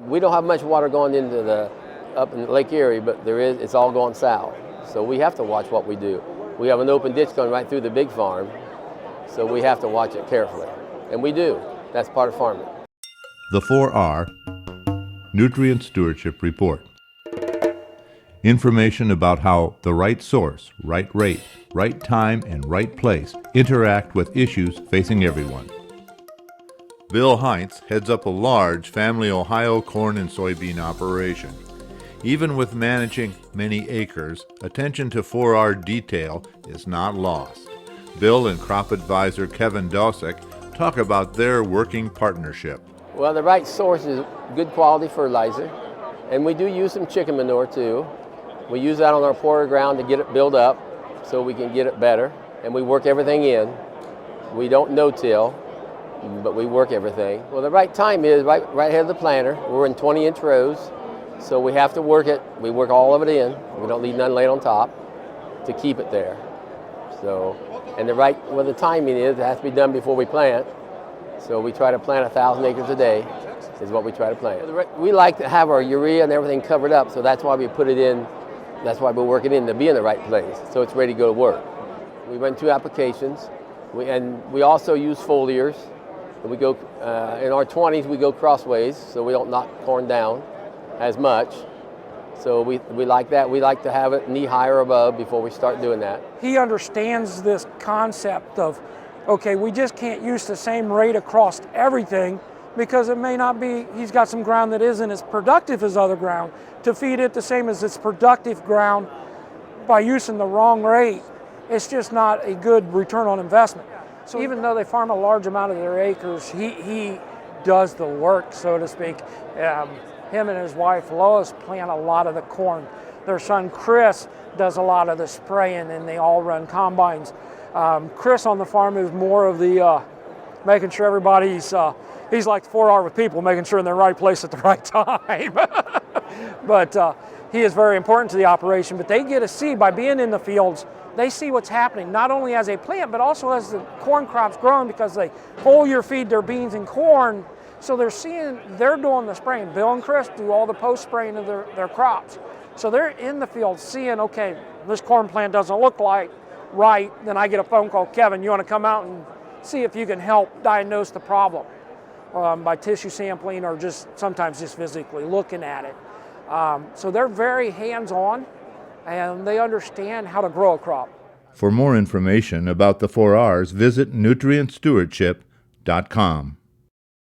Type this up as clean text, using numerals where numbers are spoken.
We don't have much water going into up in Lake Erie, but it's all going south. So we have to watch what we do. We have an open ditch going right through the big farm, so we have to watch it carefully. And we do. That's part of farming. The 4R Nutrient Stewardship Report. Information about how the right source, right rate, right time, and right place interact with issues facing everyone. Bill Heintz heads up a large family Ohio corn and soybean operation. Even with managing many acres, attention to 4R detail is not lost. Bill and crop advisor Kevin Doseck talk about their working partnership. Well, the right source is good quality fertilizer, and we do use some chicken manure too. We use that on our poorer ground to get it built up so we can get it better, and we work everything in. We don't no-till, but we work everything. Well, the right time is right ahead of the planter. We're in 20-inch rows, so we have to work it. We work all of it in. We don't leave none laid on top to keep it there. So, and the timing is, it has to be done before we plant. So we try to plant 1,000 acres a day is what we try to plant. We like to have our urea and everything covered up, so that's why we put it in. That's why we work it in to be in the right place, so it's ready to go to work. We run 2 applications, and we also use foliars. We go in our 20s. We go crossways, so we don't knock corn down as much. So we like that. We like to have it knee high or above before we start doing that. He understands this concept of, okay, we just can't use the same rate across everything because it may not be, he's got some ground that isn't as productive as other ground. To feed it the same as its productive ground by using the wrong rate, it's just not a good return on investment. So even though they farm a large amount of their acres, he does the work, so to speak. Him and his wife Lois plant a lot of the corn. Their son Chris does a lot of the spraying, and they all run combines. Chris on the farm is more of the making sure everybody's, he's like the 4R with people, making sure in the right place at the right time. But he is very important to the operation, but they get to see, by being in the fields, they see what's happening, not only as they plant, but also as the corn crop's growing, because they foliar feed their beans and corn. So they're doing the spraying. Bill and Chris do all the post-spraying of their crops. So they're in the field seeing, okay, this corn plant doesn't look like right. Then I get a phone call, Kevin, you want to come out and see if you can help diagnose the problem by tissue sampling or sometimes just physically looking at it. So they're very hands-on, and they understand how to grow a crop. For more information about the 4Rs, visit nutrientstewardship.com.